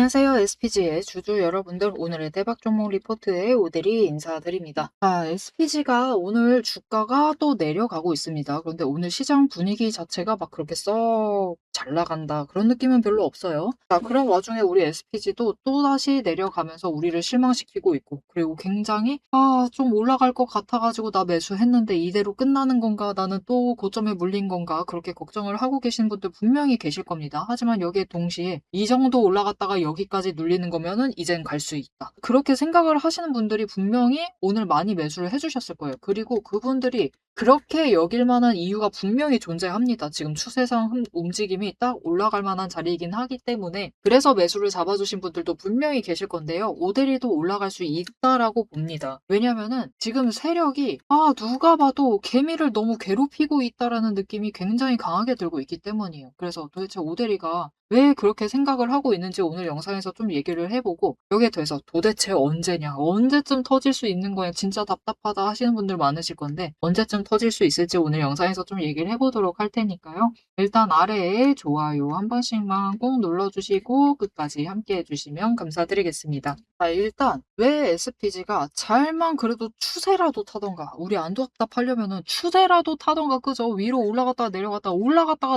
안녕하세요. SPG의 주주 여러분들, 오늘의 대박 종목 리포트에 오대리 인사드립니다. SPG가 오늘 주가가 또 내려가고 있습니다. 그런데 오늘 시장 분위기 자체가 막 그렇게 썩 잘 나간다 그런 느낌은 별로 없어요. 그런 와중에 우리 SPG도 또다시 내려가면서 우리를 실망시키고 있고, 그리고 굉장히 좀 올라갈 것 같아가지고 나 매수했는데 이대로 끝나는 건가, 나는 또 고점에 물린 건가, 그렇게 걱정을 하고 계신 분들 분명히 계실 겁니다. 하지만 여기에 동시에 이 정도 올라갔다가 여기까지 눌리는 거면은 이젠 갈 수 있다, 그렇게 생각을 하시는 분들이 분명히 오늘 많이 매수를 해주셨을 거예요. 그리고 그분들이 그렇게 여길 만한 이유가 분명히 존재합니다. 지금 추세상 움직임이 딱 올라갈 만한 자리이긴 하기 때문에, 그래서 매수를 잡아주신 분들도 분명히 계실 건데요. 오데리도 올라갈 수 있다라고 봅니다. 왜냐면은 지금 세력이 누가 봐도 개미를 너무 괴롭히고 있다라는 느낌이 굉장히 강하게 들고 있기 때문이에요. 그래서 도대체 오데리가 왜 그렇게 생각을 하고 있는지 오늘 영상에서 좀 얘기를 해보고, 여기에 대해서 도대체 언제냐, 언제쯤 터질 수 있는 거야, 진짜 답답하다 하시는 분들 많으실 건데 언제쯤 터질 수 있을지 오늘 영상에서 좀 얘기를 해보도록 할 테니까요. 일단 아래에 좋아요 한 번씩만 꼭 눌러주시고 끝까지 함께 해주시면 감사드리겠습니다. 일단 왜 SPG가 잘만 그래도 추세라도 타던가, 우리 안 답답하려면은 추세라도 타던가, 그죠? 위로 올라갔다가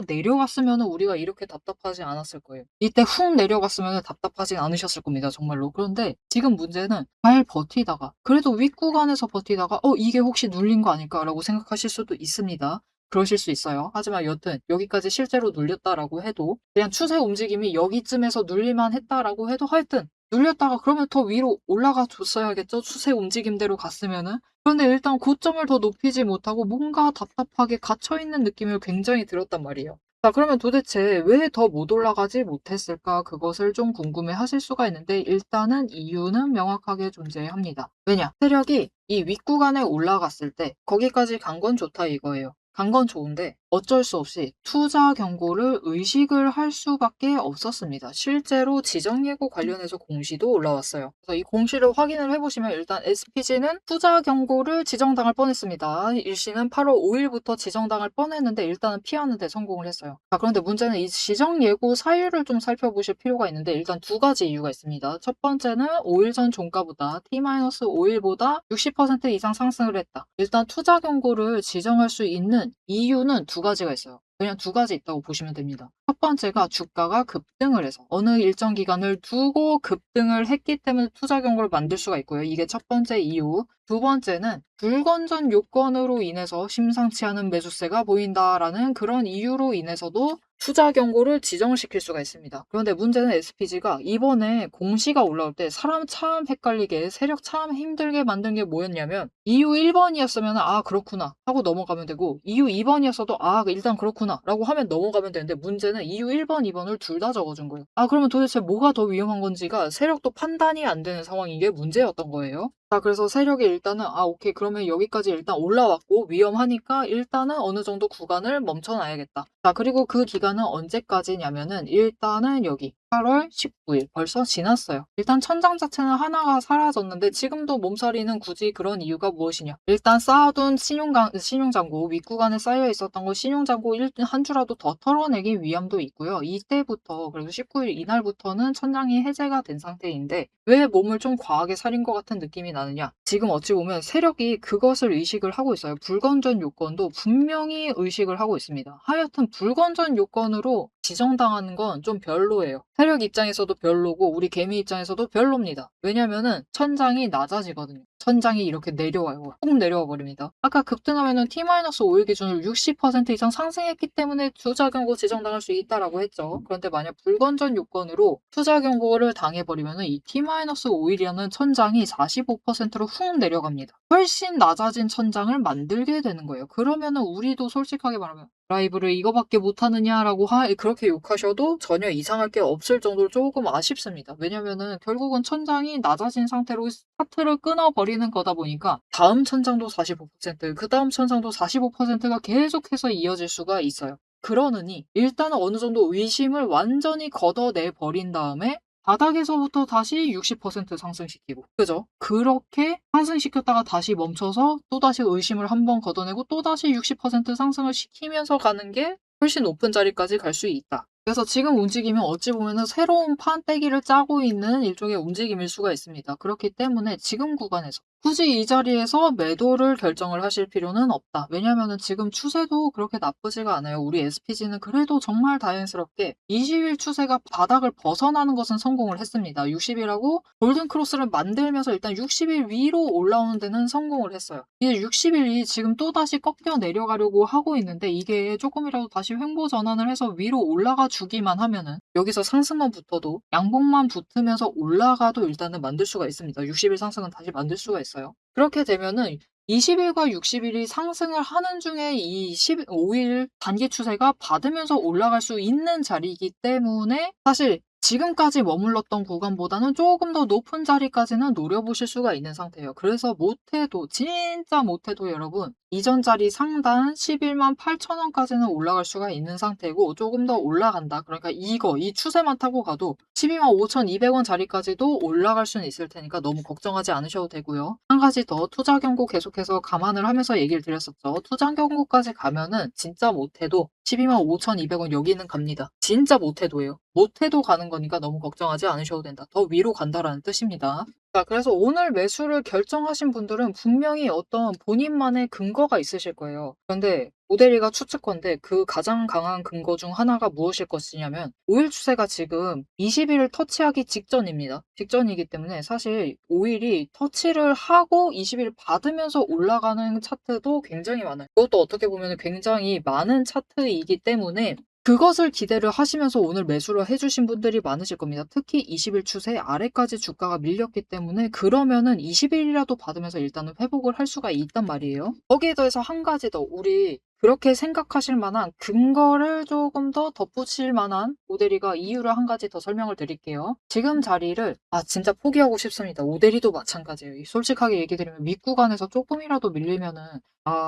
내려갔으면은 우리가 이렇게 답답하지 않았을 거예요. 이때 훅 내려갔으면은 답답하진 않으셨을 겁니다, 정말로. 그런데 지금 문제는 잘 버티다가, 그래도 윗구간에서 버티다가 이게 혹시 눌린 거 아닐까라고 생각하실 수도 있습니다. 그러실 수 있어요. 하지만 여튼 여기까지 실제로 눌렸다라고 해도, 그냥 추세 움직임이 여기쯤에서 눌릴만 했다라고 해도, 하여튼 눌렸다가 그러면 더 위로 올라가 줬어야겠죠? 추세 움직임대로 갔으면은. 그런데 일단 고점을 더 높이지 못하고 뭔가 답답하게 갇혀있는 느낌을 굉장히 들었단 말이에요. 그러면 도대체 왜 더 못 올라가지 못했을까? 그것을 좀 궁금해 하실 수가 있는데, 일단은 이유는 명확하게 존재합니다. 왜냐? 세력이 이 윗구간에 올라갔을 때 거기까지 간 건 좋다 이거예요. 간 건 좋은데 어쩔 수 없이 투자 경고를 의식을 할 수밖에 없었습니다. 실제로 지정예고 관련해서 공시도 올라왔어요. 그래서 이 공시를 확인을 해보시면 일단 SPG는 투자 경고를 지정당할 뻔했습니다. 일시는 8월 5일부터 지정당할 뻔했는데 일단은 피하는 데 성공을 했어요. 그런데 문제는 이 지정예고 사유를 좀 살펴보실 필요가 있는데, 일단 두 가지 이유가 있습니다. 첫 번째는 5일 전 종가보다 T-5일보다 60% 이상 상승을 했다. 일단 투자 경고를 지정할 수 있는 이유는 두 가지가 있어요. 그냥 두 가지 있다고 보시면 됩니다. 첫 번째가 주가가 급등을 해서 어느 일정 기간을 두고 급등을 했기 때문에 투자 경고를 만들 수가 있고요. 이게 첫 번째 이유. 두 번째는 불건전 요건으로 인해서 심상치 않은 매수세가 보인다라는 그런 이유로 인해서도 투자 경고를 지정시킬 수가 있습니다. 그런데 문제는 SPG가 이번에 공시가 올라올 때 사람 참 헷갈리게, 세력 참 힘들게 만든 게 뭐였냐면, 이유 1번이었으면 그렇구나 하고 넘어가면 되고, 이유 2번이었어도 일단 그렇구나 라고 하면 넘어가면 되는데, 문제는 이유 1번, 2번을 둘 다 적어준 거예요. 그러면 도대체 뭐가 더 위험한 건지가 세력도 판단이 안 되는 상황인 게 문제였던 거예요. 그래서 세력이 일단은 오케이, 그러면 여기까지 일단 올라왔고 위험하니까 일단은 어느 정도 구간을 멈춰놔야겠다. 그리고 그 기간은 언제까지냐면은 일단은 여기 8월 19일 벌써 지났어요. 일단 천장 자체는 하나가 사라졌는데 지금도 몸서리는 굳이 그런 이유가 무엇이냐. 일단 쌓아둔 신용잔고, 윗구간에 쌓여 있었던 거 신용잔고 한 주라도 더 털어내기 위함도 있고요. 이때부터, 그리고 19일 이날부터는 천장이 해제가 된 상태인데 왜 몸을 좀 과하게 사린 것 같은 느낌이 나느냐. 지금 어찌 보면 세력이 그것을 의식을 하고 있어요. 불건전 요건도 분명히 의식을 하고 있습니다. 하여튼 불건전 요건으로 지정당하는 건 좀 별로예요. 세력 입장에서도 별로고 우리 개미 입장에서도 별로입니다. 왜냐면은 천장이 낮아지거든요. 천장이 이렇게 내려와요. 훅 내려와 버립니다. 아까 급등하면은 T-5일 기준으로 60% 이상 상승했기 때문에 투자 경고 지정당할 수 있다라고 했죠. 그런데 만약 불건전 요건으로 투자 경고를 당해버리면은 이 T-5일이라는 천장이 45%로 훅 내려갑니다. 훨씬 낮아진 천장을 만들게 되는 거예요. 그러면은 우리도 솔직하게 말하면 라이브를 이거밖에 못하느냐라고 그렇게 욕하셔도 전혀 이상할 게 없을 정도로 조금 아쉽습니다. 왜냐면은 결국은 천장이 낮아진 상태로 스타트를 끊어버리는 거다 보니까 다음 천장도 45%, 그 다음 천장도 45%가 계속해서 이어질 수가 있어요. 그러느니 일단은 어느 정도 의심을 완전히 걷어내 버린 다음에 바닥에서부터 다시 60% 상승시키고, 그죠? 그렇게 상승시켰다가 다시 멈춰서 또다시 의심을 한번 걷어내고 또다시 60% 상승을 시키면서 가는 게 훨씬 높은 자리까지 갈 수 있다. 그래서 지금 움직임은 어찌 보면은 새로운 판때기를 짜고 있는 일종의 움직임일 수가 있습니다. 그렇기 때문에 지금 구간에서 굳이 이 자리에서 매도를 결정을 하실 필요는 없다. 왜냐하면은 지금 추세도 그렇게 나쁘지가 않아요. 우리 SPG는 그래도 정말 다행스럽게 20일 추세가 바닥을 벗어나는 것은 성공을 했습니다. 60일하고 골든 크로스를 만들면서 일단 60일 위로 올라오는 데는 성공을 했어요. 이제 60일이 지금 또다시 꺾여 내려가려고 하고 있는데 이게 조금이라도 다시 횡보 전환을 해서 위로 올라가 주기만 하면은 여기서 상승만 붙어도 양봉만 붙으면서 올라가도 일단은 만들 수가 있습니다. 60일 상승은 다시 만들 수가 있어요. 그렇게 되면은 20일과 60일이 상승을 하는 중에 이 15일 단기 추세가 받으면서 올라갈 수 있는 자리이기 때문에 사실 지금까지 머물렀던 구간보다는 조금 더 높은 자리까지는 노려보실 수가 있는 상태예요. 그래서 못해도 진짜 못해도 여러분 이전 자리 상단 11만 8천 원까지는 올라갈 수가 있는 상태고 조금 더 올라간다. 그러니까 이 추세만 타고 가도 12만 5,200원 자리까지도 올라갈 수는 있을 테니까 너무 걱정하지 않으셔도 되고요. 한 가지 더 투자 경고 계속해서 감안을 하면서 얘기를 드렸었죠. 투자 경고까지 가면은 진짜 못해도 12만 5,200원 여기는 갑니다. 진짜 못해도예요. 못해도 가는 거니까 너무 걱정하지 않으셔도 된다. 더 위로 간다라는 뜻입니다. 자, 그래서 오늘 매수를 결정하신 분들은 분명히 어떤 본인만의 근거가 있으실 거예요. 그런데 모델이가 추측컨대 그 가장 강한 근거 중 하나가 무엇일 것이냐면 5일 추세가 지금 20일을 터치하기 직전입니다. 직전이기 때문에 사실 5일이 터치를 하고 20일 받으면서 올라가는 차트도 굉장히 많아요. 그것도 어떻게 보면 굉장히 많은 차트이기 때문에 그것을 기대를 하시면서 오늘 매수를 해주신 분들이 많으실 겁니다. 특히 20일 추세 아래까지 주가가 밀렸기 때문에 그러면은 20일이라도 받으면서 일단은 회복을 할 수가 있단 말이에요. 거기에 더해서 한 가지 더 우리 그렇게 생각하실 만한 근거를 조금 더 덧붙일 만한 오데리가 이유를 한 가지 더 설명을 드릴게요. 지금 자리를 진짜 포기하고 싶습니다. 오데리도 마찬가지예요. 솔직하게 얘기 드리면 윗구간에서 조금이라도 밀리면은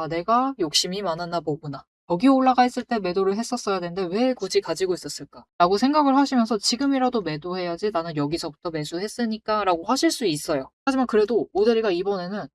내가 욕심이 많았나 보구나. 여기 올라가 있을 때 매도를 했었어야 되는데 왜 굳이 가지고 있었을까? 라고 생각을 하시면서 지금이라도 매도해야지 나는 여기서부터 매수했으니까 라고 하실 수 있어요. 하지만 그래도 오데리가 이번에는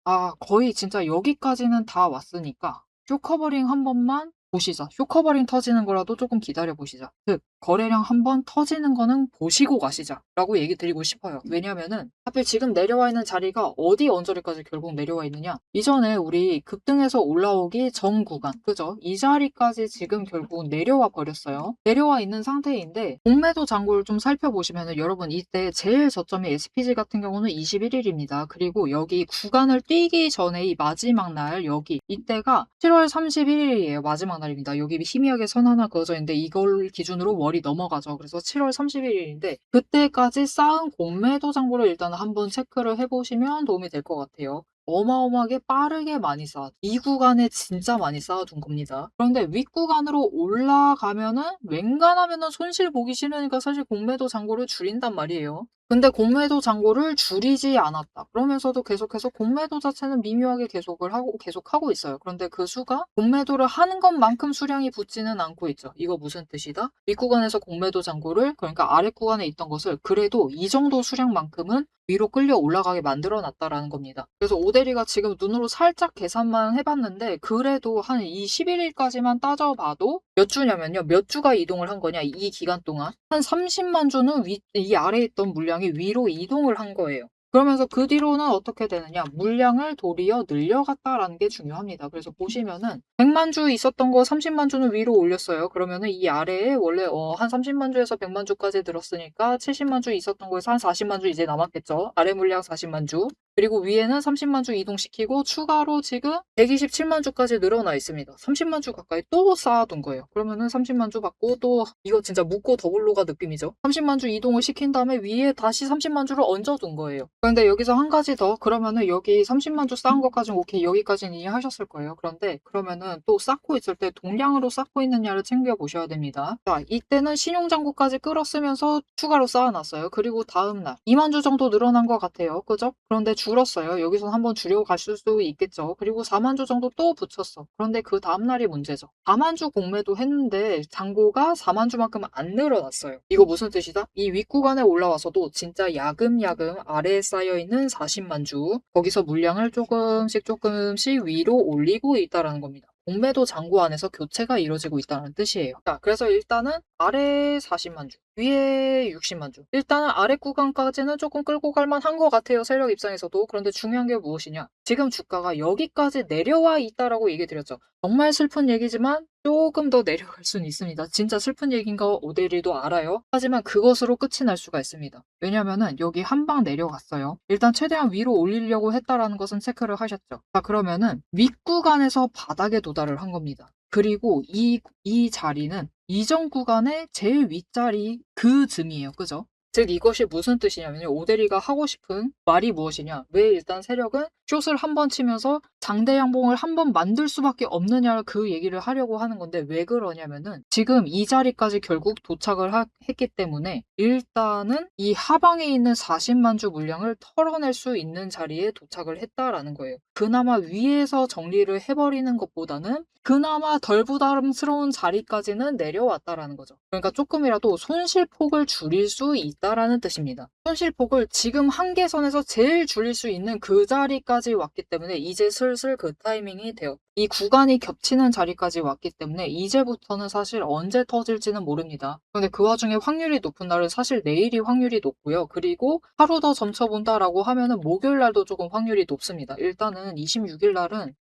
거의 진짜 여기까지는 다 왔으니까 쇼커버링 한 번만 보시자. 쇼커버링 터지는 거라도 조금 기다려 보시자. 즉 거래량 한 번 터지는 거는 보시고 가시자 라고 얘기 드리고 싶어요. 왜냐면은 하필 지금 내려와 있는 자리가 어디 언저리까지 결국 내려와 있느냐, 이전에 우리 급등해서 올라오기 전 구간, 그죠? 이 자리까지 지금 결국 내려와 버렸어요. 내려와 있는 상태인데 공매도 잔고를 좀 살펴보시면은 여러분 이때 제일 저점이 SPG 같은 경우는 21일입니다. 그리고 여기 구간을 뛰기 전에 이 마지막 날 여기 이때가 7월 31일이에요. 마지막 날입니다. 여기 희미하게 선 하나 그어져 있는데 이걸 기준으로 월이 넘어가죠. 그래서 7월 31일인데 그때까지 쌓은 공매도 잔고를 일단 한번 체크를 해보시면 도움이 될 것 같아요. 어마어마하게 빠르게 많이 이 구간에 진짜 많이 쌓아둔 겁니다. 그런데 윗구간으로 올라가면은 웬간하면은 손실 보기 싫으니까 사실 공매도 잔고를 줄인단 말이에요. 근데 공매도 잔고를 줄이지 않았다. 그러면서도 계속해서 공매도 자체는 미묘하게 계속하고 있어요. 그런데 그 수가 공매도를 하는 것만큼 수량이 붙지는 않고 있죠. 이거 무슨 뜻이다? 윗구간에서 공매도 잔고를, 그러니까 아랫구간에 있던 것을 그래도 이 정도 수량만큼은 위로 끌려 올라가게 만들어 놨다라는 겁니다. 그래서 오데리가 지금 눈으로 살짝 계산만 해봤는데 그래도 한 이 11일까지만 따져봐도 몇 주냐면요. 몇 주가 이동을 한 거냐, 이 기간 동안. 한 30만 주는 이 아래에 있던 물량이 위로 이동을 한 거예요. 그러면서 그 뒤로는 어떻게 되느냐, 물량을 도리어 늘려갔다라는 게 중요합니다. 그래서 보시면은 100만 주 있었던 거 30만 주는 위로 올렸어요. 그러면은 이 아래에 원래 한 30만 주에서 100만 주까지 들었으니까 70만 주 있었던 거에서 한 40만 주 이제 남았겠죠. 아래 물량 40만 주. 그리고 위에는 30만 주 이동시키고 추가로 지금 127만 주까지 늘어나 있습니다. 30만 주 가까이 또 쌓아둔 거예요. 그러면은 30만 주 받고 또 이거 진짜 묶고 더블로가 느낌이죠. 30만 주 이동을 시킨 다음에 위에 다시 30만 주를 얹어둔 거예요. 그런데 여기서 한 가지 더, 그러면은 여기 30만 주 쌓은 것까지는 오케이, 여기까지는 이해하셨을 거예요. 그런데 그러면은 또 쌓고 있을 때 동량으로 쌓고 있느냐를 챙겨 보셔야 됩니다. 자, 이때는 신용잔고까지 끌었으면서 추가로 쌓아놨어요. 그리고 다음날 2만 주 정도 늘어난 것 같아요. 그죠? 그런데 줄었어요. 여기서 한번 줄여가실 수 있겠죠. 그리고 4만 주 정도 또 붙였어. 그런데 그 다음날이 문제죠. 4만 주 공매도 했는데 잔고가 4만 주만큼 안 늘어났어요. 이거 무슨 뜻이다? 이 윗구간에 올라와서도 진짜 야금야금 아래에 쌓여있는 40만 주, 거기서 물량을 조금씩 위로 올리고 있다는 겁니다. 공매도 잔고 안에서 교체가 이루어지고 있다는 뜻이에요. 자, 그래서 일단은 아래 40만 주, 위에 60만 주. 일단은 아래 구간까지는 조금 끌고 갈 만한 것 같아요. 세력 입장에서도. 그런데 중요한 게 무엇이냐? 지금 주가가 여기까지 내려와 있다라고 얘기 드렸죠. 정말 슬픈 얘기지만 조금 더 내려갈 수는 있습니다. 진짜 슬픈 얘기인 거 오데리도 알아요. 하지만 그것으로 끝이 날 수가 있습니다. 왜냐면은 여기 한 방 내려갔어요. 일단 최대한 위로 올리려고 했다라는 것은 체크를 하셨죠. 자, 그러면은 윗구간에서 바닥에 도달을 한 겁니다. 그리고 이 자리는 이전 구간의 제일 윗자리 그 즈음이에요. 그죠? 즉 이것이 무슨 뜻이냐면요. 오데리가 하고 싶은 말이 무엇이냐. 왜 일단 세력은 숏을 한 번 치면서 장대 양봉을 한 번 만들 수밖에 없느냐 그 얘기를 하려고 하는 건데 왜 그러냐면은 지금 이 자리까지 결국 도착을 했기 때문에 일단은 이 하방에 있는 40만 주 물량을 털어낼 수 있는 자리에 도착을 했다라는 거예요. 그나마 위에서 정리를 해버리는 것보다는 그나마 덜 부담스러운 자리까지는 내려왔다라는 거죠. 그러니까 조금이라도 손실폭을 줄일 수 있다라는 뜻입니다. 손실폭을 지금 한계선에서 제일 줄일 수 있는 그 자리까지 왔기 때문에 이제 슬슬 그 타이밍이 되었다. 이 구간이 겹치는 자리까지 왔기 때문에 이제부터는 사실 언제 터질지는 모릅니다. 그런데 그 와중에 확률이 높은 날은 사실 내일이 확률이 높고요. 그리고 하루 더 점쳐본다라고 하면은 목요일 날도 조금 확률이 높습니다. 일단은 26일 날은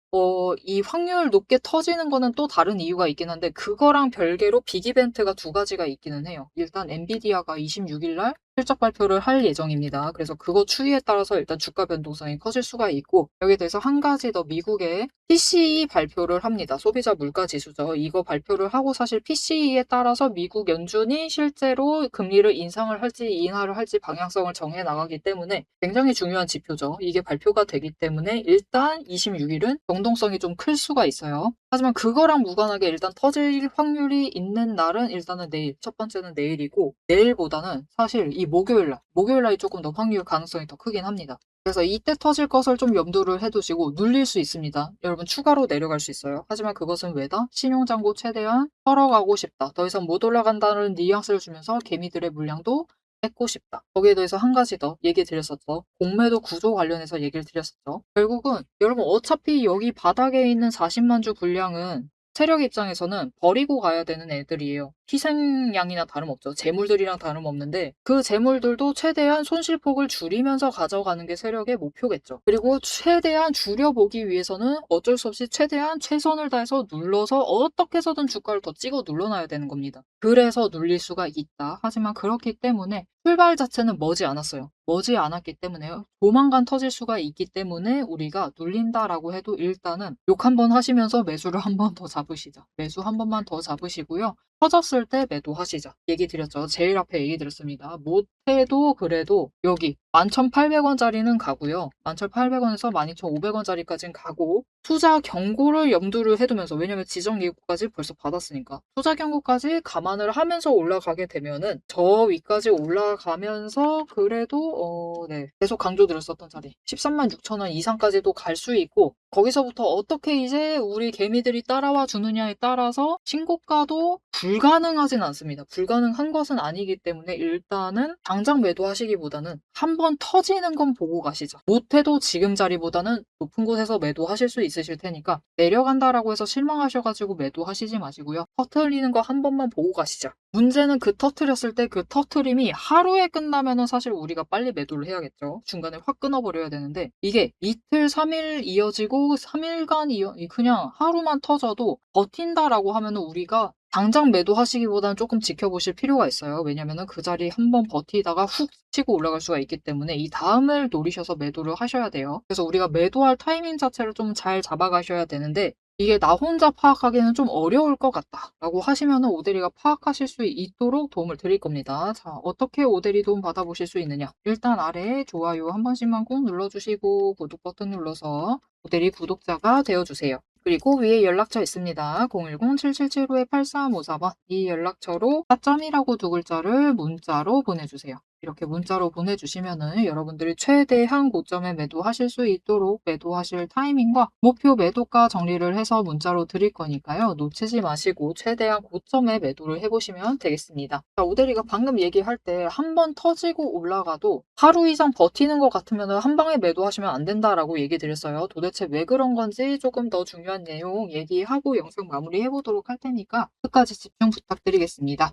이 확률 높게 터지는 거는 또 다른 이유가 있긴 한데 그거랑 별개로 빅 이벤트가 두 가지가 있기는 해요. 일단 엔비디아가 26일 날 실적 발표를 할 예정입니다. 그래서 그거 추이에 따라서 일단 주가 변동성이 커질 수가 있고 여기에 대해서 한 가지 더 미국의 PCE 발표를 합니다. 소비자 물가 지수죠. 이거 발표를 하고 사실 PCE에 따라서 미국 연준이 실제로 금리를 인상을 할지 인하를 할지 방향성을 정해 나가기 때문에 굉장히 중요한 지표죠. 이게 발표가 되기 때문에 일단 26일은 변동성이 좀 클 수가 있어요. 하지만 그거랑 무관하게 일단 터질 확률이 있는 날은 일단은 내일, 첫 번째는 내일이고 내일보다는 사실 이 목요일 날이 조금 더 확률 가능성이 더 크긴 합니다. 그래서 이때 터질 것을 좀 염두를 해두시고 눌릴 수 있습니다. 여러분 추가로 내려갈 수 있어요. 하지만 그것은 왜다? 신용잔고 최대한 털어가고 싶다. 더 이상 못 올라간다는 뉘앙스를 주면서 개미들의 물량도 뺏고 싶다. 거기에 대해서 한 가지 더 얘기 드렸었죠. 공매도 구조 관련해서 얘기를 드렸었죠. 결국은 여러분 어차피 여기 바닥에 있는 40만 주 분량은 세력 입장에서는 버리고 가야 되는 애들이에요. 희생양이나 다름없죠. 재물들이랑 다름없는데 그 재물들도 최대한 손실폭을 줄이면서 가져가는 게 세력의 목표겠죠. 그리고 최대한 줄여보기 위해서는 어쩔 수 없이 최대한 최선을 다해서 눌러서 어떻게 해서든 주가를 더 찍어 눌러놔야 되는 겁니다. 그래서 눌릴 수가 있다. 하지만 그렇기 때문에 출발 자체는 머지 않았어요. 머지 않았기 때문에요. 조만간 터질 수가 있기 때문에 우리가 눌린다라고 해도 일단은 욕 한 번 하시면서 매수를 한 번 더 잡으시죠. 매수 한 번만 더 잡으시고요. 터졌을 때 매도하시죠. 얘기 드렸죠. 제일 앞에 얘기 드렸습니다. 못해도 그래도 여기 11,800원짜리는 가고요. 11,800원에서 12,500원짜리까지는 가고 투자 경고를 염두를 해두면서 왜냐면 지정 예고까지 벌써 받았으니까 투자 경고까지 감안을 하면서 올라가게 되면은 저 위까지 올라가면서 그래도 네, 계속 강조드렸었던 자리 13만 6천 원 이상까지도 갈 수 있고 거기서부터 어떻게 이제 우리 개미들이 따라와 주느냐에 따라서 신고가도 불가능하진 않습니다. 불가능한 것은 아니기 때문에 일단은 당장 매도하시기보다는 한번 터지는 건 보고 가시죠. 못해도 지금 자리보다는 높은 곳에서 매도하실 수 있으실 테니까 내려간다라고 해서 실망하셔가지고 매도하시지 마시고요. 터트리는 거 한 번만 보고 가시죠. 문제는 그 터트렸을 때 그 터트림이 하루에 끝나면은 사실 우리가 빨리 매도를 해야겠죠. 중간에 확 끊어버려야 되는데 이게 이틀, 3일 이어지고 3일간 그냥 하루만 터져도 버틴다라고 하면은 우리가 당장 매도하시기보다는 조금 지켜보실 필요가 있어요. 왜냐면은 그 자리 한번 버티다가 훅 치고 올라갈 수가 있기 때문에 이 다음을 노리셔서 매도를 하셔야 돼요. 그래서 우리가 매도할 타이밍 자체를 좀 잘 잡아가셔야 되는데 이게 나 혼자 파악하기는 좀 어려울 것 같다라고 하시면은 오데리가 파악하실 수 있도록 도움을 드릴 겁니다. 자, 어떻게 오데리 도움 받아보실 수 있느냐? 일단 아래에 좋아요 한 번씩만 꼭 눌러주시고 구독 버튼 눌러서 오데리 구독자가 되어주세요. 그리고 위에 연락처 있습니다. 010-777-8354번 이 연락처로 4점이라고 두 글자를 문자로 보내주세요. 이렇게 문자로 보내주시면은 여러분들이 최대한 고점에 매도하실 수 있도록 매도하실 타이밍과 목표 매도가 정리를 해서 문자로 드릴 거니까요. 놓치지 마시고 최대한 고점에 매도를 해보시면 되겠습니다. 자, 오대리가 방금 얘기할 때 한 번 터지고 올라가도 하루 이상 버티는 것 같으면 한 방에 매도하시면 안 된다라고 얘기 드렸어요. 도대체 왜 그런 건지 조금 더 중요한 내용 얘기하고 영상 마무리해 보도록 할 테니까 끝까지 집중 부탁드리겠습니다.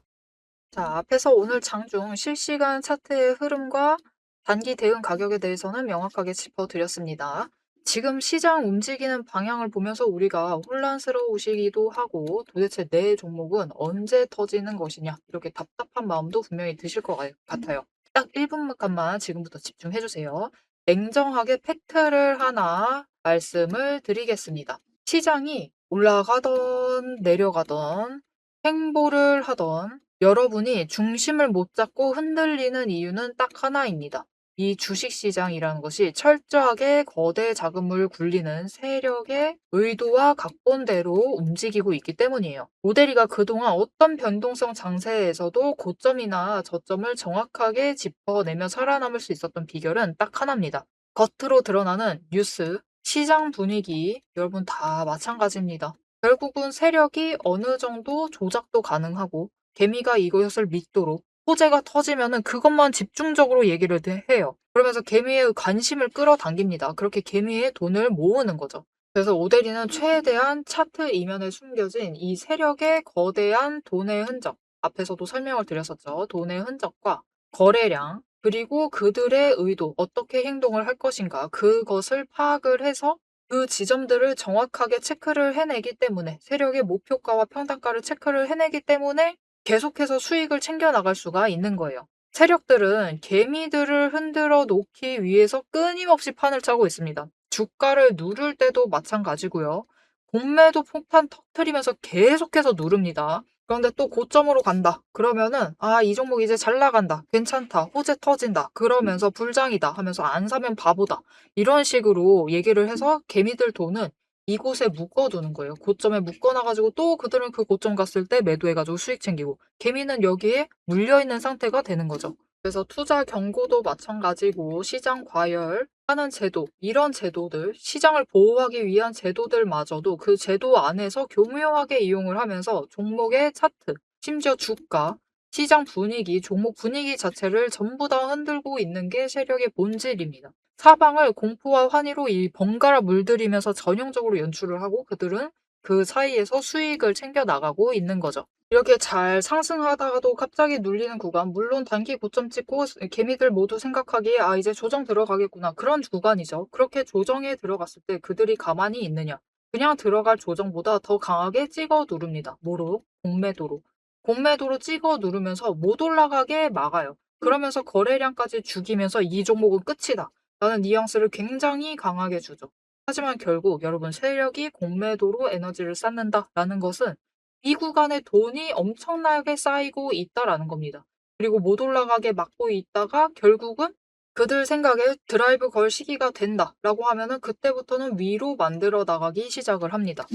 자, 앞에서 오늘 장중 실시간 차트의 흐름과 단기 대응 가격에 대해서는 명확하게 짚어드렸습니다. 지금 시장 움직이는 방향을 보면서 우리가 혼란스러우시기도 하고 도대체 내 종목은 언제 터지는 것이냐 이렇게 답답한 마음도 분명히 드실 것 같아요. 딱 1분간만 지금부터 집중해 주세요. 냉정하게 팩트를 하나 말씀을 드리겠습니다. 시장이 올라가던 내려가던 횡보를 하던 여러분이 중심을 못 잡고 흔들리는 이유는 딱 하나입니다. 이 주식시장이라는 것이 철저하게 거대 자금을 굴리는 세력의 의도와 각본대로 움직이고 있기 때문이에요. 모델이가 그동안 어떤 변동성 장세에서도 고점이나 저점을 정확하게 짚어내며 살아남을 수 있었던 비결은 딱 하나입니다. 겉으로 드러나는 뉴스, 시장 분위기, 여러분 다 마찬가지입니다. 결국은 세력이 어느 정도 조작도 가능하고 개미가 이것을 믿도록 호재가 터지면은 그것만 집중적으로 얘기를 해요. 그러면서 개미의 관심을 끌어당깁니다. 그렇게 개미의 돈을 모으는 거죠. 그래서 오데리는 최대한 차트 이면에 숨겨진 이 세력의 거대한 돈의 흔적, 앞에서도 설명을 드렸었죠. 돈의 흔적과 거래량, 그리고 그들의 의도, 어떻게 행동을 할 것인가, 그것을 파악을 해서 그 지점들을 정확하게 체크를 해내기 때문에 세력의 목표가와 평단가를 체크를 해내기 때문에 계속해서 수익을 챙겨 나갈 수가 있는 거예요. 세력들은 개미들을 흔들어 놓기 위해서 끊임없이 판을 짜고 있습니다. 주가를 누를 때도 마찬가지고요. 공매도 폭탄 터트리면서 계속해서 누릅니다. 그런데 또 고점으로 간다. 그러면은 이 종목 이제 잘 나간다. 괜찮다. 호재 터진다. 그러면서 불장이다 하면서 안 사면 바보다. 이런 식으로 얘기를 해서 개미들 돈은 이곳에 묶어두는 거예요. 고점에 묶어놔가지고 또 그들은 그 고점 갔을 때 매도해가지고 수익 챙기고 개미는 여기에 물려있는 상태가 되는 거죠. 그래서 투자 경고도 마찬가지고 시장 과열하는 제도, 이런 제도들, 시장을 보호하기 위한 제도들마저도 그 제도 안에서 교묘하게 이용을 하면서 종목의 차트, 심지어 주가, 시장 분위기, 종목 분위기 자체를 전부 다 흔들고 있는 게 세력의 본질입니다. 사방을 공포와 환희로 이 번갈아 물들이면서 전형적으로 연출을 하고 그들은 그 사이에서 수익을 챙겨 나가고 있는 거죠. 이렇게 잘 상승하다가도 갑자기 눌리는 구간, 물론 단기 고점 찍고 개미들 모두 생각하기에 이제 조정 들어가겠구나. 그런 구간이죠. 그렇게 조정에 들어갔을 때 그들이 가만히 있느냐. 그냥 들어갈 조정보다 더 강하게 찍어 누릅니다. 뭐로? 공매도로. 공매도로 찍어 누르면서 못 올라가게 막아요. 그러면서 거래량까지 죽이면서 이 종목은 끝이다. 라는 뉘앙스를 굉장히 강하게 주죠. 하지만 결국 여러분 세력이 공매도로 에너지를 쌓는다라는 것은 이 구간에 돈이 엄청나게 쌓이고 있다라는 겁니다. 그리고 못 올라가게 막고 있다가 결국은 그들 생각에 드라이브 걸 시기가 된다라고 하면은 그때부터는 위로 만들어 나가기 시작을 합니다.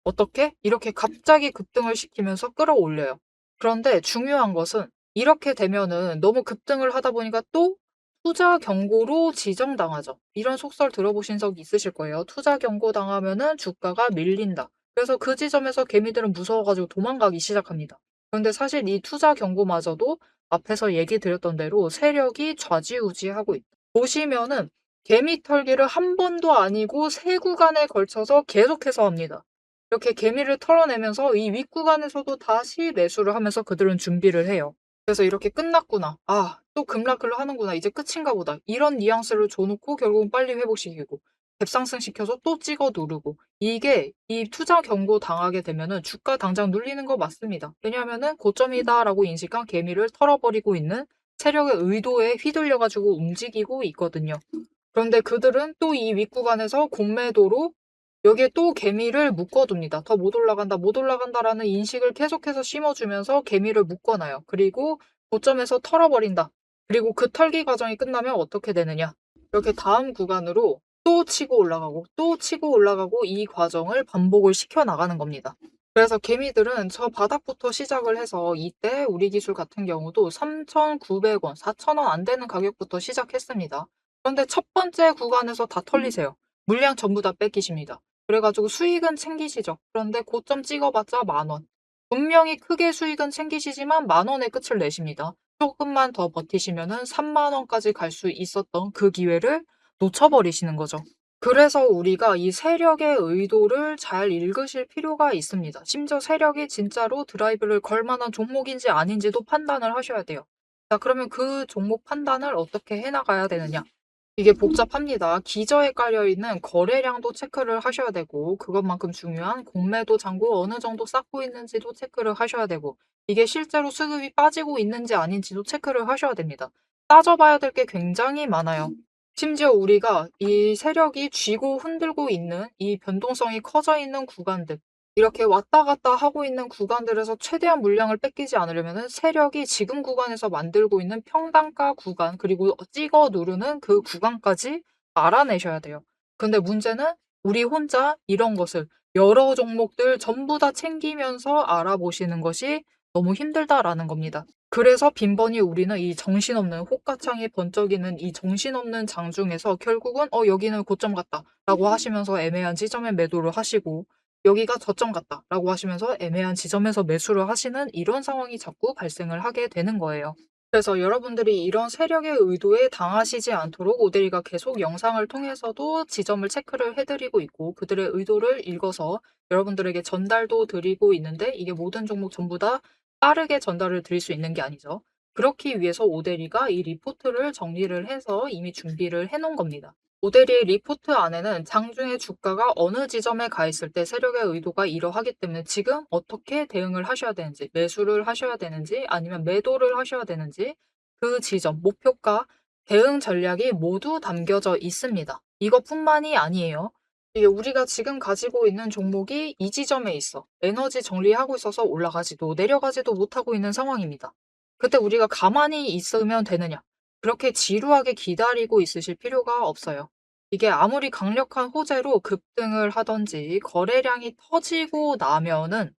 어떻게? 이렇게 갑자기 급등을 시키면서 끌어올려요. 그런데 중요한 것은 이렇게 되면은 너무 급등을 하다 보니까 또 투자 경고로 지정당하죠. 이런 속설 들어보신 적 있으실 거예요. 투자 경고 당하면은 주가가 밀린다. 그래서 그 지점에서 개미들은 무서워가지고 도망가기 시작합니다. 그런데 사실 이 투자 경고마저도 앞에서 얘기 드렸던 대로 세력이 좌지우지하고 있다. 보시면은 개미 털기를 한 번도 아니고 세 구간에 걸쳐서 계속해서 합니다. 이렇게 개미를 털어내면서 이 윗구간에서도 다시 매수를 하면서 그들은 준비를 해요. 그래서 이렇게 끝났구나. 또 급락을 하는구나. 이제 끝인가 보다. 이런 뉘앙스를 줘놓고 결국은 빨리 회복시키고 갭상승 시켜서 또 찍어 누르고 이게 이 투자 경고 당하게 되면은 주가 당장 눌리는 거 맞습니다. 왜냐하면은 고점이다라고 인식한 개미를 털어버리고 있는 세력의 의도에 휘둘려가지고 움직이고 있거든요. 그런데 그들은 또 이 윗구간에서 공매도로 여기에 또 개미를 묶어둡니다. 더 못 올라간다, 못 올라간다라는 인식을 계속해서 심어주면서 개미를 묶어놔요. 그리고 고점에서 털어버린다. 그리고 그 털기 과정이 끝나면 어떻게 되느냐. 이렇게 다음 구간으로 또 치고 올라가고 또 치고 올라가고 이 과정을 반복을 시켜나가는 겁니다. 그래서 개미들은 저 바닥부터 시작을 해서 이때 우리 기술 같은 경우도 3,900원, 4,000원 안 되는 가격부터 시작했습니다. 그런데 첫 번째 구간에서 다 털리세요. 물량 전부 다 뺏기십니다. 그래가지고 수익은 챙기시죠. 그런데 고점 찍어봤자 10,000원. 분명히 크게 수익은 챙기시지만 10,000원의 끝을 내십니다. 조금만 더 버티시면은 30,000원까지 갈 수 있었던 그 기회를 놓쳐버리시는 거죠. 그래서 우리가 이 세력의 의도를 잘 읽으실 필요가 있습니다. 심지어 세력이 진짜로 드라이브를 걸 만한 종목인지 아닌지도 판단을 하셔야 돼요. 자, 그러면 그 종목 판단을 어떻게 해 나가야 되느냐? 이게 복잡합니다. 기저에 깔려 있는 거래량도 체크를 하셔야 되고, 그것만큼 중요한 공매도 잔고 어느 정도 쌓고 있는지도 체크를 하셔야 되고, 이게 실제로 수급이 빠지고 있는지 아닌지도 체크를 하셔야 됩니다. 따져봐야 될 게 굉장히 많아요. 심지어 우리가 이 세력이 쥐고 흔들고 있는 이 변동성이 커져 있는 구간들, 이렇게 왔다 갔다 하고 있는 구간들에서 최대한 물량을 뺏기지 않으려면 세력이 지금 구간에서 만들고 있는 평단가 구간, 그리고 찍어 누르는 그 구간까지 알아내셔야 돼요. 근데 문제는 우리 혼자 이런 것을 여러 종목들 전부 다 챙기면서 알아보시는 것이 너무 힘들다라는 겁니다. 그래서 빈번히 우리는 이 정신없는 호가창이 번쩍이는 이 정신없는 장중에서 결국은 여기는 고점 같다 라고 하시면서 애매한 지점에 매도를 하시고, 여기가 저점 같다 라고 하시면서 애매한 지점에서 매수를 하시는 이런 상황이 자꾸 발생을 하게 되는 거예요. 그래서 여러분들이 이런 세력의 의도에 당하시지 않도록 오데리가 계속 영상을 통해서도 지점을 체크를 해드리고 있고, 그들의 의도를 읽어서 여러분들에게 전달도 드리고 있는데, 이게 모든 종목 전부 다 빠르게 전달을 드릴 수 있는 게 아니죠. 그렇기 위해서 오데리가 이 리포트를 정리를 해서 이미 준비를 해 놓은 겁니다. 오데리의 리포트 안에는 장중에 주가가 어느 지점에 가 있을 때 세력의 의도가 이러하기 때문에 지금 어떻게 대응을 하셔야 되는지, 매수를 하셔야 되는지 아니면 매도를 하셔야 되는지, 그 지점, 목표가, 대응 전략이 모두 담겨져 있습니다. 이것뿐만이 아니에요. 이게 우리가 지금 가지고 있는 종목이 이 지점에 있어. 에너지 정리하고 있어서 올라가지도 내려가지도 못하고 있는 상황입니다. 그때 우리가 가만히 있으면 되느냐? 그렇게 지루하게 기다리고 있으실 필요가 없어요. 이게 아무리 강력한 호재로 급등을 하든지 거래량이 터지고 나면은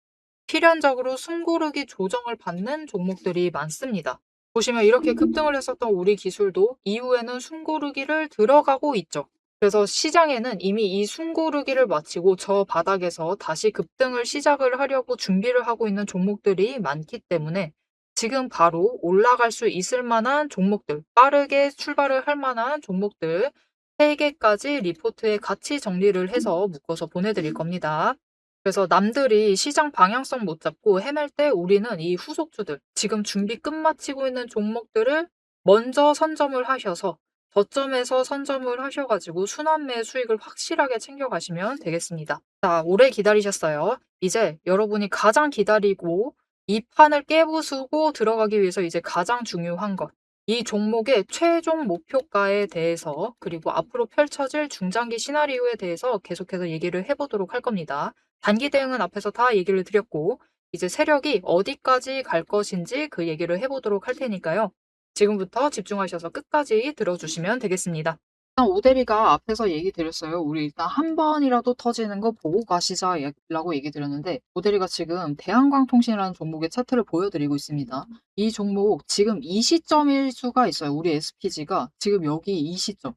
필연적으로 숨고르기 조정을 받는 종목들이 많습니다. 보시면 이렇게 급등을 했었던 우리 기술도 이후에는 숨고르기를 들어가고 있죠. 그래서 시장에는 이미 이 숨고르기를 마치고 저 바닥에서 다시 급등을 시작을 하려고 준비를 하고 있는 종목들이 많기 때문에 지금 바로 올라갈 수 있을 만한 종목들, 빠르게 출발을 할 만한 종목들 3개까지 리포트에 같이 정리를 해서 묶어서 보내드릴 겁니다. 그래서 남들이 시장 방향성 못 잡고 헤맬 때 우리는 이 후속주들, 지금 준비 끝마치고 있는 종목들을 먼저 선점을 하셔서 저점에서 선점을 하셔가지고 순환매 수익을 확실하게 챙겨가시면 되겠습니다. 자, 오래 기다리셨어요. 이제 여러분이 가장 기다리고 이 판을 깨부수고 들어가기 위해서 이제 가장 중요한 것. 이 종목의 최종 목표가에 대해서 그리고 앞으로 펼쳐질 중장기 시나리오에 대해서 계속해서 얘기를 해보도록 할 겁니다. 단기 대응은 앞에서 다 얘기를 드렸고 이제 세력이 어디까지 갈 것인지 그 얘기를 해보도록 할 테니까요. 지금부터 집중하셔서 끝까지 들어주시면 되겠습니다. 일단 오대리가 앞에서 얘기 드렸어요. 우리 일단 한 번이라도 터지는 거 보고 가시자라고 얘기 드렸는데 오대리가 지금 대한광통신이라는 종목의 차트를 보여드리고 있습니다. 이 종목 지금 이 시점일 수가 있어요. 우리 SPG가 지금 여기 이 시점.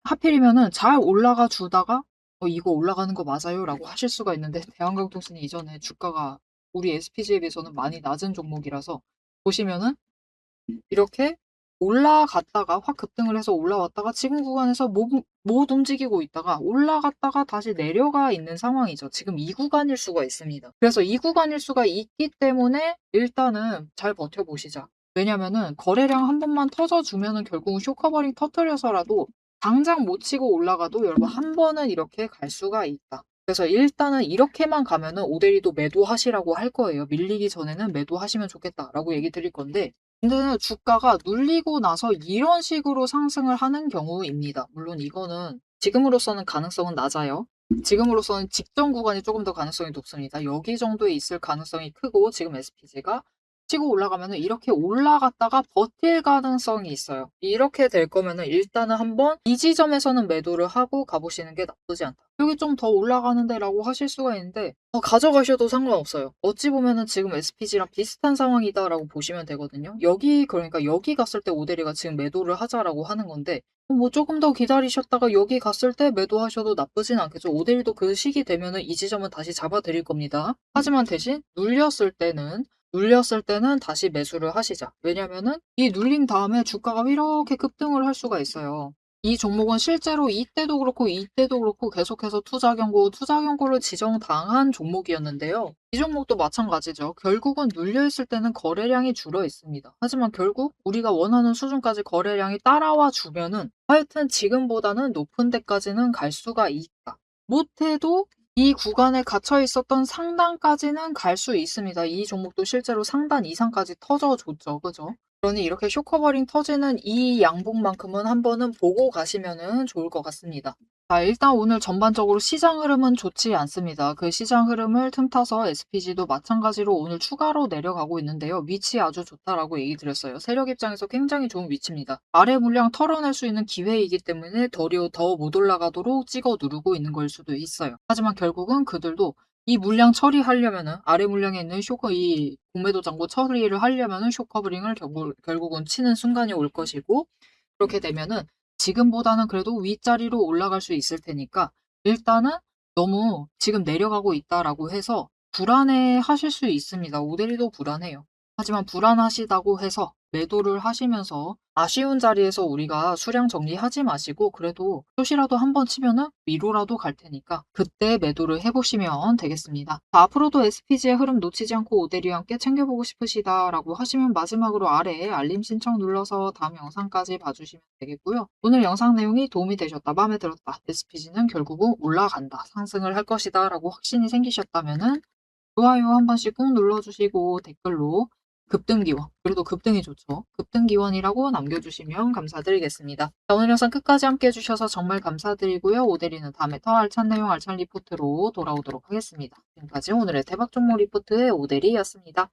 하필이면은 잘 올라가 주다가 이거 올라가는 거 맞아요? 라고 하실 수가 있는데 대한광통신이 이전에 주가가 우리 SPG에 비해서는 많이 낮은 종목이라서 보시면은 이렇게 올라갔다가 확 급등을 해서 올라왔다가 지금 구간에서 못 움직이고 있다가 올라갔다가 다시 내려가 있는 상황이죠. 지금 이 구간일 수가 있습니다. 그래서 이 구간일 수가 있기 때문에 일단은 잘 버텨보시자. 왜냐면은 거래량 한 번만 터져주면은 결국은 쇼커버링 터뜨려서라도 당장 못 치고 올라가도 여러분 한 번은 이렇게 갈 수가 있다. 그래서 일단은 이렇게만 가면은 오데리도 매도하시라고 할 거예요. 밀리기 전에는 매도하시면 좋겠다라고 얘기 드릴 건데 근데 주가가 눌리고 나서 이런 식으로 상승을 하는 경우입니다. 물론 이거는 지금으로서는 가능성은 낮아요. 지금으로서는 직전 구간이 조금 더 가능성이 높습니다. 여기 정도에 있을 가능성이 크고 지금 SPG가 치고 올라가면 이렇게 올라갔다가 버틸 가능성이 있어요. 이렇게 될 거면 일단은 한번 이 지점에서는 매도를 하고 가보시는 게 나쁘지 않다. "여기 좀 더 올라가는데."라고 하실 수가 있는데 가져가셔도 상관없어요. 어찌 보면은 지금 SPG랑 비슷한 상황이다라고 보시면 되거든요. 여기 그러니까 여기 갔을 때 오데리가 지금 매도를 하자라고 하는 건데 뭐 조금 더 기다리셨다가 여기 갔을 때 매도하셔도 나쁘진 않겠죠. 오데리도 그 시기 되면은 이 지점은 다시 잡아 드릴 겁니다. 하지만 대신 눌렸을 때는 다시 매수를 하시자. 왜냐면은 이 눌린 다음에 주가가 이렇게 급등을 할 수가 있어요. 이 종목은 실제로 이때도 그렇고 이때도 그렇고 계속해서 투자 경고를 지정당한 종목이었는데요. 이 종목도 마찬가지죠. 결국은 눌려 있을 때는 거래량이 줄어 있습니다. 하지만 결국 우리가 원하는 수준까지 거래량이 따라와 주면은 하여튼 지금보다는 높은 데까지는 갈 수가 있다. 못해도 이 구간에 갇혀 있었던 상단까지는 갈 수 있습니다. 이 종목도 실제로 상단 이상까지 터져줬죠. 그죠? 그러니 이렇게 쇼커버링 터지는 이 양봉만큼은 한번은 보고 가시면은 좋을 것 같습니다. 자, 일단 오늘 전반적으로 시장 흐름은 좋지 않습니다. 그 시장 흐름을 틈타서 SPG도 마찬가지로 오늘 추가로 내려가고 있는데요. 위치 아주 좋다라고 얘기 드렸어요. 세력 입장에서 굉장히 좋은 위치입니다. 아래 물량 털어낼 수 있는 기회이기 때문에 더 못 올라가도록 찍어 누르고 있는 걸 수도 있어요. 하지만 결국은 그들도 이 물량 처리하려면은 아래 물량에 있는 이 공매도 잔고 처리를 하려면은 쇼커버링을 결국은 치는 순간이 올 것이고 그렇게 되면은 지금보다는 그래도 윗자리로 올라갈 수 있을 테니까 일단은 너무 지금 내려가고 있다라고 해서 불안해 하실 수 있습니다. 오데리도 불안해요. 하지만 불안하시다고 해서 매도를 하시면서 아쉬운 자리에서 우리가 수량 정리하지 마시고 그래도 숏이라도 한번 치면은 위로라도 갈 테니까 그때 매도를 해보시면 되겠습니다. 자, 앞으로도 SPG의 흐름 놓치지 않고 오데리와 함께 챙겨보고 싶으시다라고 하시면 마지막으로 아래에 알림 신청 눌러서 다음 영상까지 봐주시면 되겠고요. 오늘 영상 내용이 도움이 되셨다, 마음에 들었다, SPG는 결국은 올라간다, 상승을 할 것이다 라고 확신이 생기셨다면은 좋아요 한 번씩 꾹 눌러주시고 댓글로 급등기원, 그래도 급등이 좋죠. 급등기원이라고 남겨주시면 감사드리겠습니다. 자, 오늘 영상 끝까지 함께 해주셔서 정말 감사드리고요. 오데리는 다음에 더 알찬 내용, 알찬 리포트로 돌아오도록 하겠습니다. 지금까지 오늘의 대박 종목 리포트의 오데리였습니다.